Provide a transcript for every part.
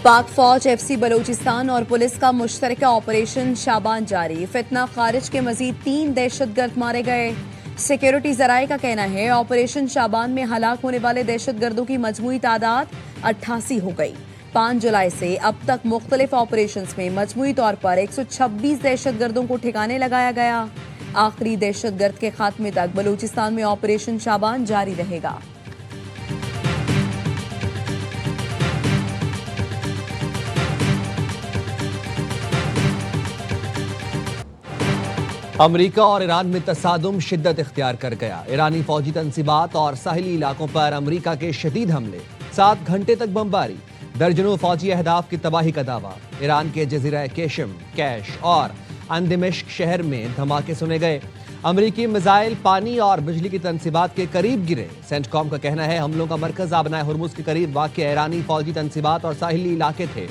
पाक फौज, एफसी बलूचिस्तान और पुलिस का मुश्तरका ऑपरेशन शाबान जारी। फितना खारिज के मजीद 3 दहशतगर्द मारे गए। सिक्योरिटी जराये का कहना है ऑपरेशन शाबान में हलाक होने वाले दहशतगर्दों की मजमूई तादाद 88 हो गई। 5 जुलाई से अब तक मुख्तलिफ ऑपरेशन में मजमूई तौर पर 126 दहशतगर्दों को ठिकाने लगाया गया। आखिरी दहशतगर्द के खात्मे तक बलूचिस्तान में ऑपरेशन शाबान जारी रहेगा। अमरीका और ईरान में तसादुम शिद्दत इख्तियार कर गया। ईरानी फौजी तंसीबात और साहिली इलाकों पर अमरीका के शदीद हमले, 7 घंटे तक बमबारी, दर्जनों फौजी अहदाफ की तबाही का दावा। ईरान के जजीरा केशम, कैश और अंदिमिश्क शहर में धमाके सुने गए। अमरीकी मिसाइल पानी और बिजली की तंसीबात के करीब गिरे। सेंटकॉम का कहना है हमलों का मरकज आबनाए हुर्मुज के करीब वाक़िया ईरानी फौजी तंसीबात और साहिली इलाके थे।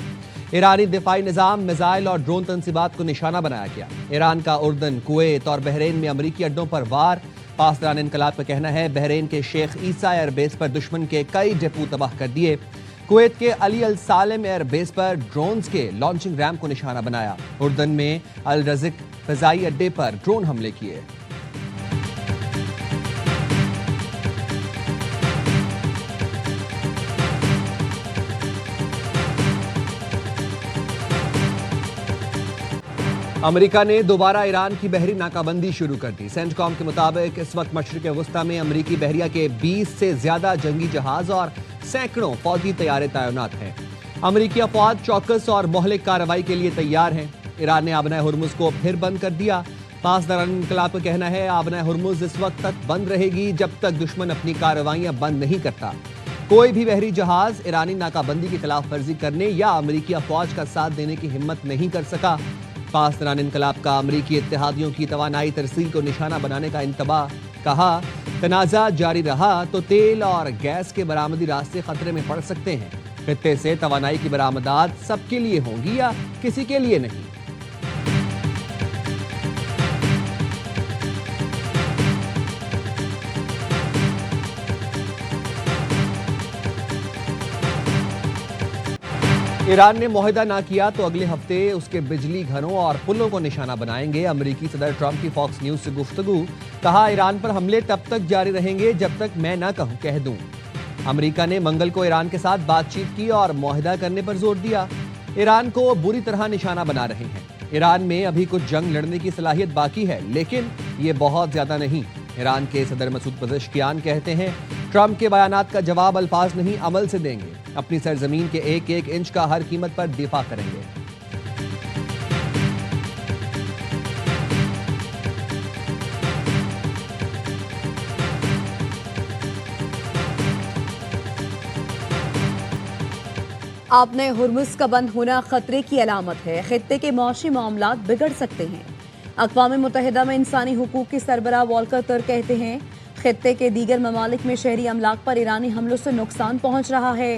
ईरानी दिफाई निज़ाम, मिसाइल और ड्रोन तंसीबात को निशाना बनाया गया। ईरान का उर्दन, कुवैत और बहरीन में अमरीकी अड्डों पर वार। पासदारान इनकलाब का कहना है बहरीन के शेख ईसा एयरबेस पर दुश्मन के कई डिपो तबाह कर दिए। कुवैत के अली अल सालेम एयरबेस पर ड्रोन्स के लॉन्चिंग रैम्प को निशाना बनाया। उर्दन में अल रज़िक फ़िज़ाई अड्डे पर ड्रोन हमले किए। अमेरिका ने दोबारा ईरान की बहरी नाकाबंदी शुरू कर दी। सेंटकॉम के मुताबिक इस वक्त मशरिक़ वस्ता में अमरीकी बहरिया के 20 से ज्यादा जंगी जहाज और सैकड़ों फौजी तैयारे तैनात हैं। अमरीकी अफवाज चौकस और मोहलिक कार्रवाई के लिए तैयार हैं। ईरान ने आबनाए हुर्मुज को फिर बंद कर दिया। पासदारान इनकलाब का कहना है आबनाए हुर्मुज इस वक्त तक बंद रहेगी जब तक दुश्मन अपनी कार्रवाइयां बंद नहीं करता। कोई भी बहरी जहाज ईरानी नाकाबंदी की खिलाफ वर्जी करने या अमरीकी अफवाज का साथ देने की हिम्मत नहीं कर सका। पासदारान इनकलाब का अमरीकी इत्तेहादियों की तवानाई तरसील को निशाना बनाने का इंतबाह। कहा तनाज़ा जारी रहा तो तेल और गैस के बरामदी रास्ते खतरे में पड़ सकते हैं। खित्ते से तवानाई की बरामदात सबके लिए होंगी या किसी के लिए नहीं। ईरान ने मुआहदा ना किया तो अगले हफ्ते उसके बिजली घरों और पुलों को निशाना बनाएंगे। अमेरिकी सदर ट्रंप की फॉक्स न्यूज से गुफ्तगू। कहा ईरान पर हमले तब तक जारी रहेंगे जब तक मैं ना कह दूं। अमेरिका ने मंगल को ईरान के साथ बातचीत की और मुआहदा करने पर जोर दिया। ईरान को बुरी तरह निशाना बना रहे हैं। ईरान में अभी कुछ जंग लड़ने की सलाहियत बाकी है लेकिन ये बहुत ज्यादा नहीं। ईरान के सदर मसूद पज़ेश्कियान कहते हैं ट्रंप के बयानात का जवाब अल्फाज नहीं अमल से देंगे। अपनी सरजमीन के एक एक इंच का हर कीमत पर दिफा करेंगे। आपने हुर्मुज का बंद होना खतरे की अलामत है। खित्ते के मौशी मामलात बिगड़ सकते हैं। अक़वाम मुत्तहिदा में इंसानी हुकूक की सरबराह वॉल्कर तुर्क कहते हैं खित्ते के दीगर ममालिक में शहरी अमलाक पर ईरानी हमलों से नुकसान पहुंच रहा है।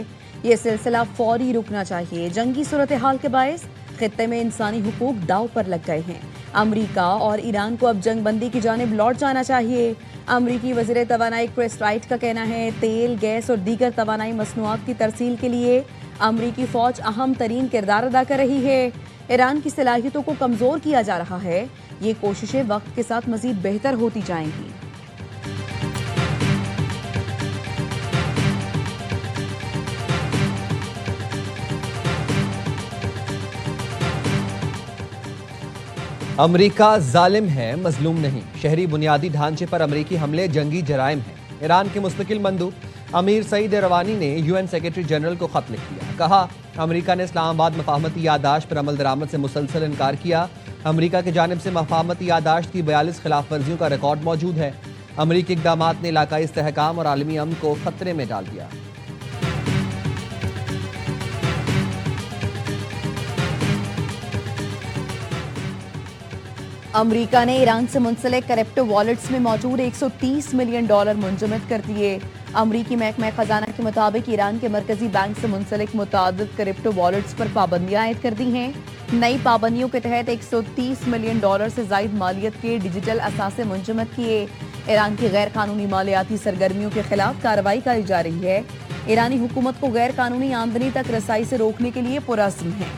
ये सिलसिला फौरी रुकना चाहिए। जंगी सूरत हाल के बायस खित्ते में इंसानी हुकूक दाव पर लग गए हैं। अमरीका और ईरान को अब जंग बंदी की जानिब लौट जाना चाहिए। अमरीकी वज़ीर तवानाई क्रिस राइट का कहना है तेल, गैस और दीगर तवानाई मसनूआत की तरसील के लिए अमरीकी फौज अहम तरीन किरदार अदा कर रही है। ईरान की सलाहियतों को कमजोर किया जा रहा है। ये कोशिशें वक्त के साथ मजीद बेहतर होती जाएंगी। अमरीका जालिम है, मजलूम नहीं। शहरी बुनियादी ढांचे पर अमरीकी हमले जंगी जराइम हैं। ईरान के मुस्तकिल मंदूब अमीर सईद रवानी ने यूएन सेक्रेटरी जनरल को खत लिख दिया। कहा अमरीका ने इस्लामाबाद मफाहमती यादाश्त पर अमल दरामद से मुसलसल इनकार किया। अमरीका की जानिब से मफाहमती यादाश्त की 42 खिलाफ वर्जियों का रिकॉर्ड मौजूद है। अमरीकी इक़दामात ने इलाकाई इस्तेहकाम और आलमी अमन को खतरे में डाल दिया। अमरीका ने ईरान से मुंसलिक क्रिप्टो वॉलेट्स में मौजूद $130 मिलियन मुंजमद कर दिए। अमरीकी महकमा खजाना के मुताबिक ईरान के मरकजी बैंक से मुंसलिक मुतादिद क्रिप्टो वॉलेट्स पर पाबंदियां आयद कर दी हैं। नई पाबंदियों के तहत $130 मिलियन से जायद मालियत के डिजिटल असासे मुंजमद किए। ईरान की गैर कानूनी मालियाती सरगर्मियों के खिलाफ कार्रवाई की जा रही है। ईरानी हुकूमत को गैर कानूनी आमदनी तक रसाई से रोकने के लिए पुरअज़्म है।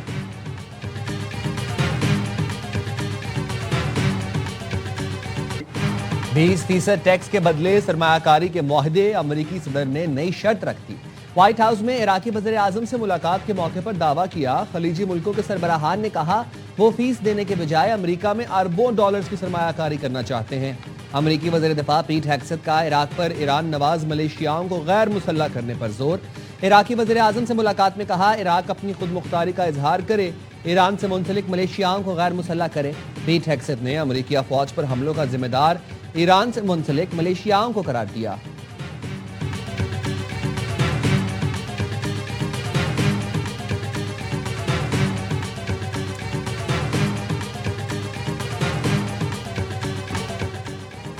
%20 टैक्स के बदले सरमायाकारी के मुआहदे, अमरीकी सदर ने नई शर्त रख दी। व्हाइट हाउस में इराकी वज़ीर आज़म से मुलाकात के मौके पर दावा किया, खलीजी मुल्कों के सरबराहान ने कहा वो फीस देने के बजाय अमेरिका में अरबों डॉलर्स की सरमायाकारी करना चाहते हैं। अमेरिकी वज़ीर दिफा पीट हेगसेथ का इराक पर ईरान नवाज मलेशियाओं को गैर मुसल्लह करने पर जोर। इराकी वज़ीर आज़म से मुलाकात में कहा इराक अपनी खुद मुख्तारी का इजहार करे, ईरान से मुंसलिक मलेशियाओं को गैर मुसल्लह करे। पीट हेगसेथ ने अमेरिकी अफवाज पर हमलों का जिम्मेदार ईरान से मुंसलिक मलेशियाओं को करार दिया।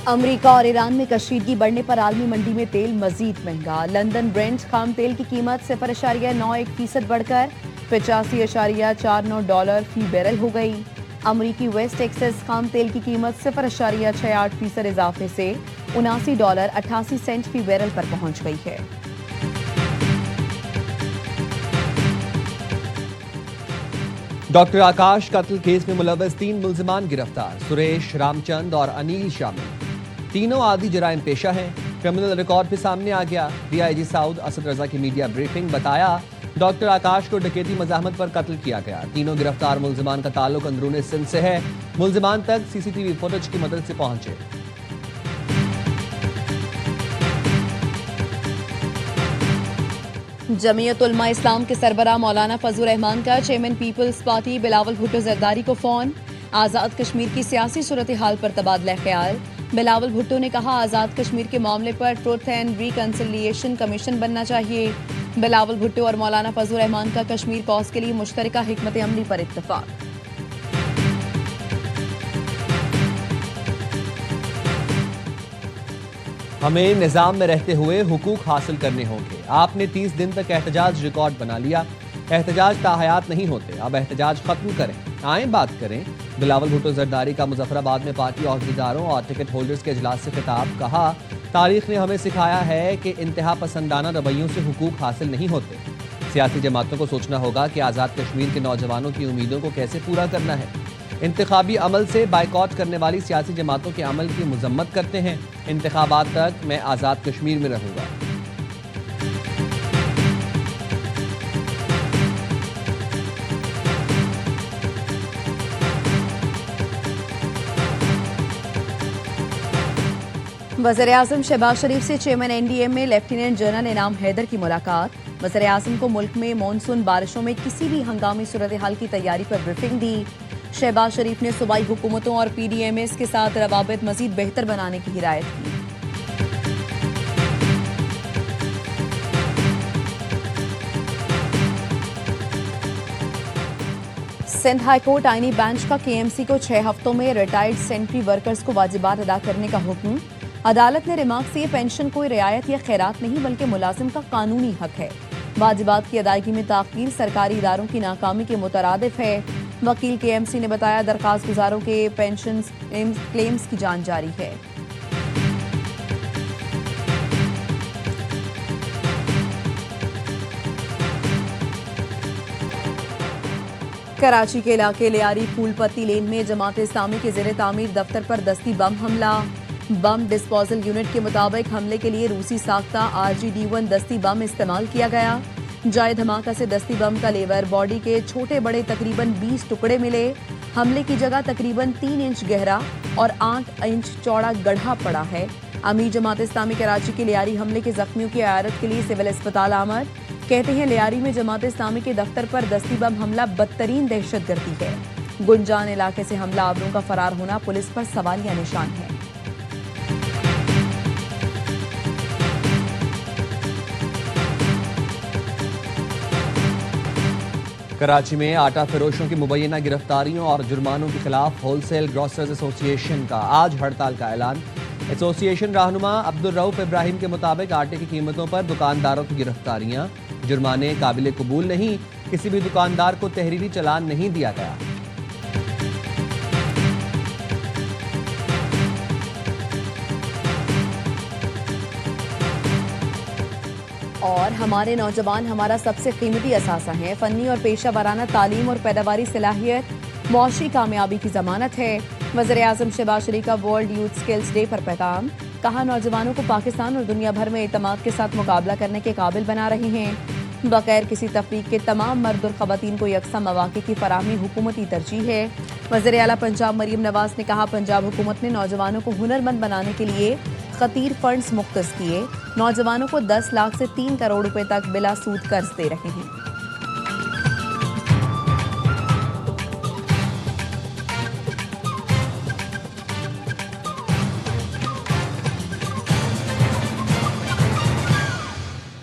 अमेरिका और ईरान में कशीदगी बढ़ने पर आलमी मंडी में तेल मजीद महंगा। लंदन ब्रेंट खाम तेल की कीमत 0.91% बढ़कर $85.49 फी बैरल हो गई। अमेरिकी वेस्ट टेक्सास खाम तेल की कीमत 0.68% इजाफे से $79.88 फी बैरल पर पहुंच गई है। डॉक्टर आकाश कत्ल केस में मुलव्वस 3 मुल्जिमान गिरफ्तार, सुरेश, रामचंद और अनिल शामिल। तीनों आदि जराइम पेशा हैं। क्रिमिनल रिकॉर्ड भी सामने आ गया। डीआईजी साउद असद रजा की मीडिया ब्रीफिंग, बताया डॉक्टर आकाश को डकैती मज़ाहमत पर कत्ल किया गया। तीनों गिरफ्तार मुल्जिमान का ताल्लुक अंदरूनी सिंध से है। मुल्जिमान तक सीसीटीवी फुटेज की मदद से पहुंचे। जमीयत उलमा इस्लाम के सरबराह मौलाना फजल रहमान का chairman Peoples Party Bilawal Bhutto Zardari को फोन। आज़ाद कश्मीर की सियासी सूरत हाल पर तबादला ख्याल। बिलावल भुट्टो ने कहा आज़ाद कश्मीर के मामले पर ट्रुथ एंड रिकंसिलिएशन कमीशन बनना चाहिए। बिलावल भुट्टो और मौलाना फजल रहमान का कश्मीर कॉज के लिए मुश्तरका हिकमत अमली पर इत्तफाक। हमें निज़ाम में रहते हुए हुकूक हासिल करने होंगे। आपने 30 दिन तक एहतजाज रिकॉर्ड बना लिया। एहतजाज ताहयात नहीं होते, अब एहतजाज खत्म करें, आए बात करें। बिलावल भुट्टो जरदारी का मुजफ्फराबाद में पार्टी अहदेदारों और टिकट होल्डर्स के इजलास से खिताब, कहा तारीख ने हमें सिखाया है कि इंतहा पसंदाना रवैयों से हुकूक हासिल नहीं होते। सियासी जमातों को सोचना होगा कि आज़ाद कश्मीर के नौजवानों की उम्मीदों को कैसे पूरा करना है। इंतखाबी अमल से बाइकॉट करने वाली सियासी जमातों के अमल की मजम्मत करते हैं। इंतखाबात तक मैं आज़ाद कश्मीर में रहूंगा। वज़ीर आज़म शहबाज शरीफ से चेयरमैन एनडीए में लेफ्टिनेंट जनरल इनाम हैदर की मुलाकात। वज़ीर आज़म को मुल्क में मानसून बारिशों में किसी भी हंगामी सूरत हाल की तैयारी पर ब्रीफिंग दी। शहबाज शरीफ ने सूबाई हुकूमतों और पीडीएमएस के साथ रवाबित मजीद बेहतर बनाने की हिदायत की। सिंध हाईकोर्ट आईनी बेंच का केएमसी को 6 हफ्तों में रिटायर्ड सेंट्री वर्कर्स को वाजिबात अदा करने का हुक्म। अदालत ने रिमार्क से ये पेंशन कोई रियायत या खैरात नहीं बल्कि मुलाजिम का कानूनी हक है। वाजिबात की अदायगी में ताख़ीर सरकारी इदारों की नाकामी के मुतरादिफ है। वकील केएमसी ने बताया दरखास्त गुजारों के पेंशन क्लेम्स की जांच जारी है। कराची के इलाके लियारी फूलपत्ती लेन में जमात इस्लामी के ज़ेरे तामीर दफ्तर पर दस्ती बम हमला। बम डिस्पोजल यूनिट के मुताबिक हमले के लिए रूसी साख्ता RGD-1 दस्ती बम इस्तेमाल किया गया। जाए धमाका से दस्ती बम का लेवर बॉडी के छोटे बड़े तकरीबन 20 टुकड़े मिले। हमले की जगह तकरीबन 3 इंच गहरा और 8 इंच चौड़ा गड्ढा पड़ा है। अमीर जमात इस्लामी कराची के लियारी हमले के जख्मियों की इयादत के लिए सिविल अस्पताल आमद। कहते हैं लियारी में जमात इस्लामी के दफ्तर पर दस्ती बम हमला बदतरीन दहशतगर्दी है। गुंजान इलाके से हमला आवरों का फरार होना पुलिस पर सवालिया निशान है। कराची में आटा फरोशों की मुबैना गिरफ्तारियों और जुर्मानों के खिलाफ होलसेल ग्रोसर्स एसोसिएशन का आज हड़ताल का ऐलान। एसोसिएशन रहनुमा अब्दुल रऊफ इब्राहिम के मुताबिक आटे की कीमतों पर दुकानदारों की गिरफ्तारियां, जुर्माने काबिल कबूल नहीं। किसी भी दुकानदार को तहरीरी चालान नहीं दिया गया। और हमारे नौजवान हमारा सबसे कीमती असासा है। फन्नी और पेशा वाराना तालीम और पैदावारी सलाहियत मौशी कामयाबी की जमानत है। वज़ीर-ए-आज़म शहबाज शरीफ का वर्ल्ड यूथ स्किल्स डे पर पैगाम। कहा, नौजवानों को पाकिस्तान और दुनिया भर में एतमाद के साथ मुकाबला करने के काबिल बना रहे हैं। बगैर किसी तफरीक के तमाम मर्द और ख़वातीन को यकसा मौक़े की फराहमी हुकूमती तरजीह है। वज़ीर आला पंजाब मरीम नवाज ने कहा, पंजाब हुकूमत ने नौजवानों को हुनरमंद बनाने के लिए खतीर फंड्स मुख्तस किए। नौजवानों को 10 लाख से 3 करोड़ रुपए तक बिला सूद कर्ज दे रहे हैं।